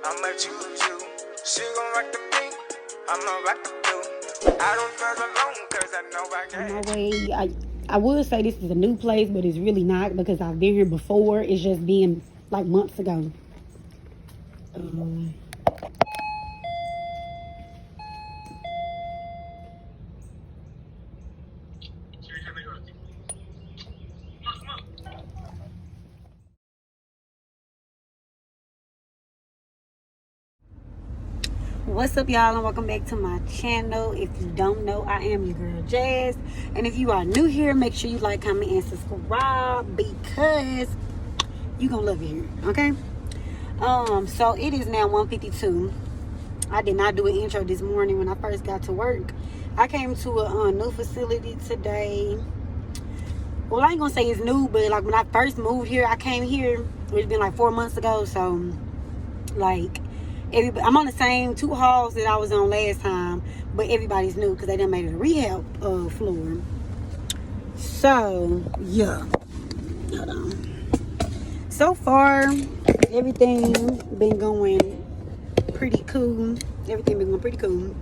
I'ma choose you. She gon' rock the beat, I'ma rock the blue. I don't feel alone, cause I know I can. On my way, I would say this is a new place, but it's really not because I've been here before. It's just been like months ago. What's up, y'all, and welcome back to my channel. If you don't know, I am your girl Jazz, and if you are new here, make sure you like, comment, and subscribe because you gonna love it here, okay? So it is now 1:52. I did not do an intro this morning when I first got to work. I came to a new facility today. Well, I ain't gonna say it's new, but like when I first moved here, I came here. It's been like 4 months ago, so like I'm on the same 2 halls that I was on last time, but everybody's new because they done made it a rehab floor. So yeah, hold on. So far, everything been going pretty cool. Everything been going pretty cool.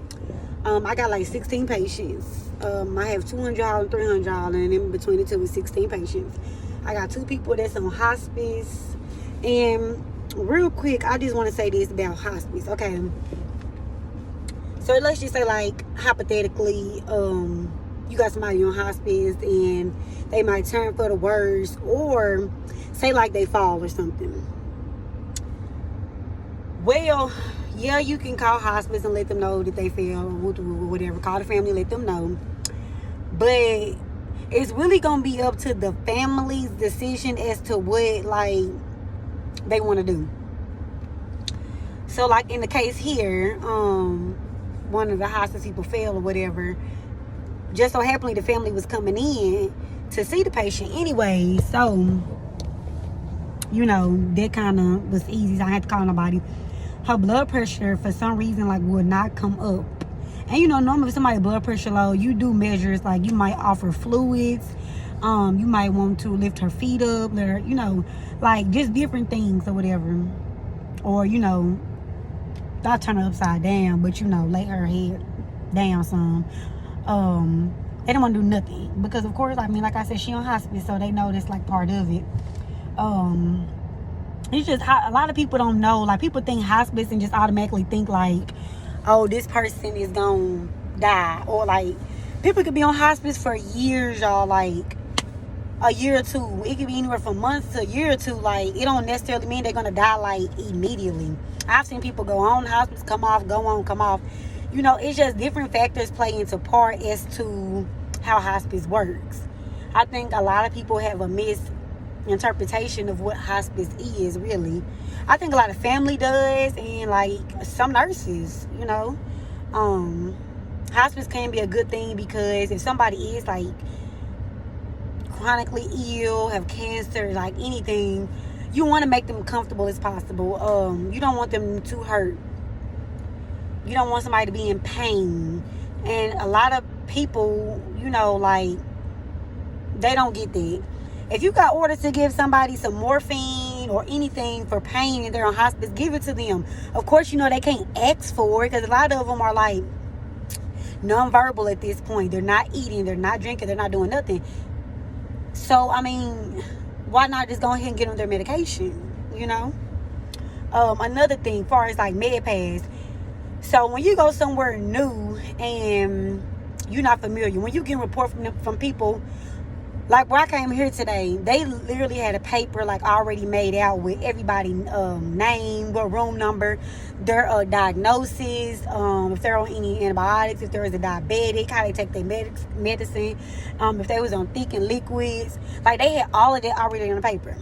I got like 16 patients. I have 200 and 300, and in between the two is 16 patients. I got 2 people that's on hospice. And real quick, I just want to say this about hospice, okay? So let's just say, like, hypothetically, you got somebody on hospice and they might turn for the worst, or say like they fall or something. Well, yeah, you can call hospice and let them know that they fell or whatever. Call the family, let them know. But it's really gonna be up to the family's decision as to what, like, they want to do. So like in the case here, one of the hospice people fell or whatever. Just so happily the family was coming in to see the patient anyway, so you know that kind of was easy. So I had to call nobody. Her blood pressure for some reason like would not come up, and you know normally if somebody's blood pressure low, you do measures like you might offer fluids. You might want to lift her feet up, let her, you know, like just different things or whatever. Or, you know, not turn her upside down, but, you know, lay her head down some. They don't want to do nothing. Because, of course, I mean, like I said, she on hospice, so they know that's, like, part of it. It's just, a lot of people don't know. Like, people think hospice and just automatically think, like, oh, this person is going to die. Or, like, people could be on hospice for years, y'all, like, a year or 2. It could be anywhere from months to a year or 2. Like, it don't necessarily mean they're gonna die like immediately. I've seen people go on hospice, come off, go on, come off. You know, it's just different factors play into part as to how hospice works. I think a lot of people have a misinterpretation of what hospice is, really. I think a lot of family does, and like some nurses, you know. Hospice can be a good thing because if somebody is like chronically ill, have cancer, like anything, you want to make them comfortable as possible. You don't want them to hurt. You don't want somebody to be in pain. And a lot of people, you know, like, they don't get that. If you got orders to give somebody some morphine or anything for pain and they're on hospice, give it to them. Of course, you know, they can't ask for it because a lot of them are like nonverbal at this point. They're not eating, they're not drinking, they're not doing nothing. So, I mean, why not just go ahead and get them their medication, you know? Another thing, as far as like med pass. So, when you go somewhere new and you're not familiar, when you get a report from people, like where I came here today, they literally had a paper like already made out with everybody's name, what room number, their diagnosis, if they're on any antibiotics, if there is a diabetic, how they take their medicine, if they was on thick and liquids. Like they had all of that already on the paper.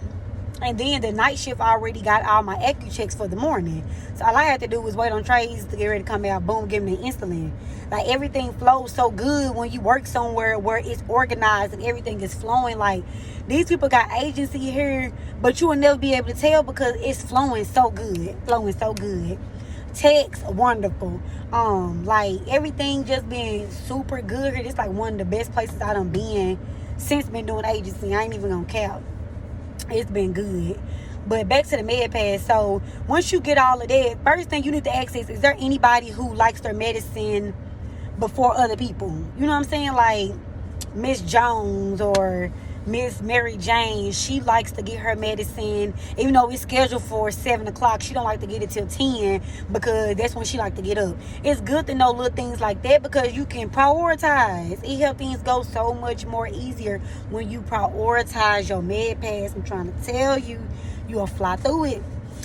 And then the night shift already got all my AccuChecks for the morning. So all I had to do was wait on trays to get ready to come out. Boom, give them the insulin. Like everything flows so good when you work somewhere where it's organized and everything is flowing. Like these people got agency here, but you will never be able to tell because it's flowing so good. Text, wonderful. Like everything just been super good here. It's like one of the best places I done been since been doing agency. I ain't even gonna count. It's been good. But back to the med pass. So once you get all of that, first thing you need to ask is there anybody who likes their medicine before other people? You know what I'm saying? Like Miss Jones or Miss Mary Jane, she likes to get her medicine, even though it's scheduled for 7 o'clock. She don't like to get it till 10 because that's when she like to get up. It's good to know little things like that because you can prioritize. It helps things go so much more easier when you prioritize your med pass. I'm trying to tell you, you'll fly through it.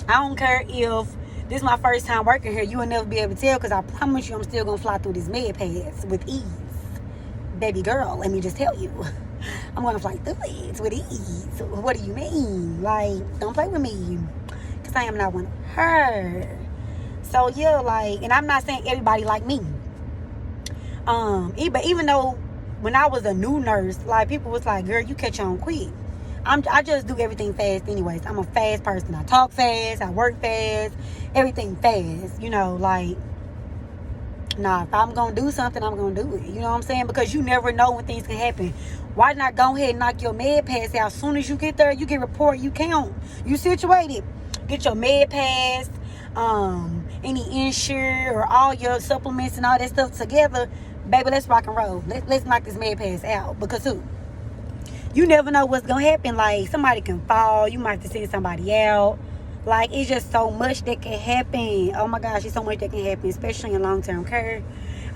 I don't care if this is my first time working here. You will never be able to tell because I promise you I'm still going to fly through this med pass with ease. Baby girl, let me just tell you. I'm going to fly through it with ease. What do you mean? Like, don't play with me. Because I am not one of her. So, yeah, like, and I'm not saying everybody like me. But even though when I was a new nurse, like, people was like, girl, you catch on quick. I just do everything fast anyways. I'm a fast person. I talk fast. I work fast. Everything fast. You know, like, nah, if I'm going to do something, I'm going to do it. You know what I'm saying? Because you never know when things can happen. Why not go ahead and knock your med pass out? As soon as you get there, you get report, you count. You situated. Get your med pass, any insure or all your supplements and all that stuff together. Baby, let's rock and roll. Let's knock this med pass out. Because who? You never know what's going to happen. Like, somebody can fall. You might have to send somebody out. Like, it's just so much that can happen. Oh, my gosh, it's so much that can happen, especially in long-term care.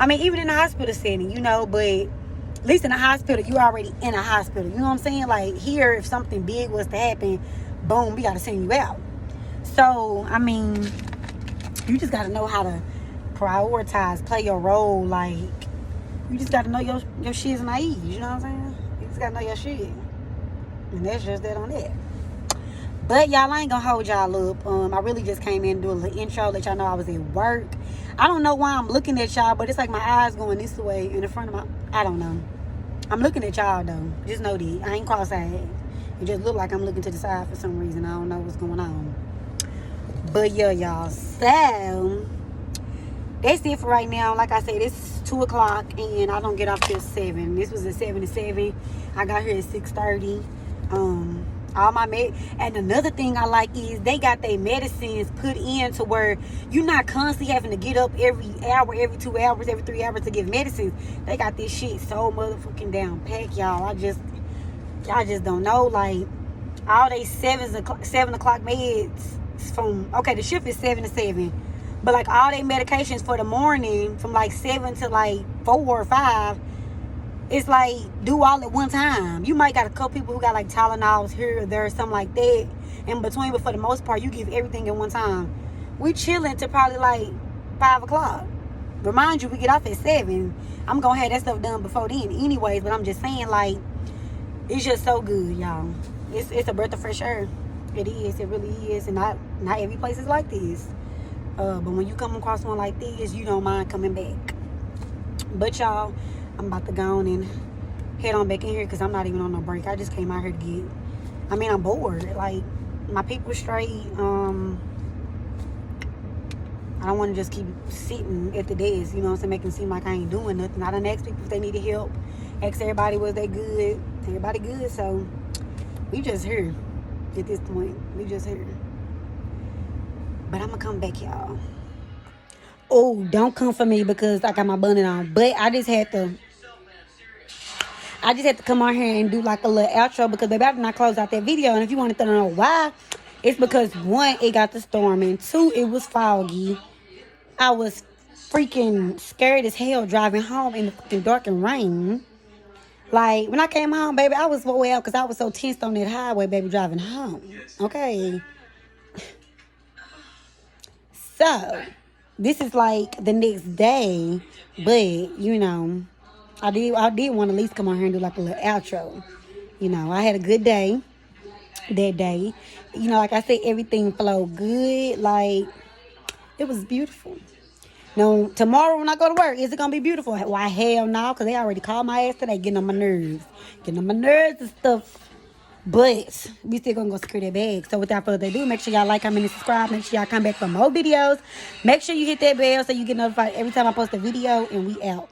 I mean, even in the hospital setting, you know, but at least in the hospital, you already in a hospital. You know what I'm saying? Like, here, if something big was to happen, boom, we got to send you out. So, I mean, you just got to know how to prioritize, play your role. Like, you just got to know your shit's naive. You know what I'm saying? You just got to know your shit. And that's just that on that. But, y'all, I ain't going to hold y'all up. I really just came in to do a little intro, let y'all know I was at work. I don't know why I'm looking at y'all, but it's like my eyes going this way in the front of my... I don't know. I'm looking at y'all, though. Just know that. I ain't cross-eyed. It just look like I'm looking to the side for some reason. I don't know what's going on. But, yeah, y'all. So, that's it for right now. Like I said, it's 2 o'clock, and I don't get off till 7. This was at 7 to 7. I got here at 6:30. All my and another thing I like is they got their medicines put in to where you're not constantly having to get up every hour, every 2 hours, every 3 hours to give medicines. They got this shit so motherfucking down pack, y'all. I just don't know. Like, all they 7 o'clock meds from, okay, the shift is 7 to 7. But, like, all they medications for the morning from, like, 7 to, like, 4 or 5, it's like do all at one time. You might got a couple people who got like Tylenols here or there, something like that in between, but for the most part, you give everything at one time. We chilling to probably like 5 o'clock. Remind you, we get off at 7. I'm gonna have that stuff done before then, anyways. But I'm just saying, like, it's just so good, y'all. It's a breath of fresh air. It is. It really is. And not every place is like this. But when you come across one like this, you don't mind coming back. But y'all, I'm about to go on and head on back in here because I'm not even on no break. I just came out here to get... I mean, I'm bored. Like, my people straight. I don't want to just keep sitting at the desk, you know what I'm saying, making it seem like I ain't doing nothing. I done asked people if they needed help. Asked everybody was they good. Everybody good, so we just here at this point. We just here. But I'm going to come back, y'all. Oh, don't come for me because I got my bunny on. But I just had to come on here and do like a little outro because baby, I did not close out that video. And if you wanted to know why, it's because 1, it got the storm, and 2, it was foggy. I was freaking scared as hell driving home in the fucking dark and rain. Like, when I came home, baby, I was way out because I was so tensed on that highway, baby, driving home. Okay. So, this is like the next day, but, you know, I did want to at least come on here and do like a little outro. You know, I had a good day that day. You know, like I said, everything flowed good. Like, it was beautiful. Now, tomorrow when I go to work, is it going to be beautiful? Why, hell no, because they already called my ass today, getting on my nerves. Getting on my nerves and stuff. But we still going to go secure that bag. So without further ado, make sure y'all like, comment, and subscribe. Make sure y'all come back for more videos. Make sure you hit that bell so you get notified every time I post a video. And we out.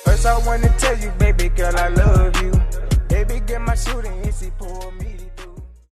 First I want to tell you, baby girl, I love you. Baby, get my shooting, and she pull me.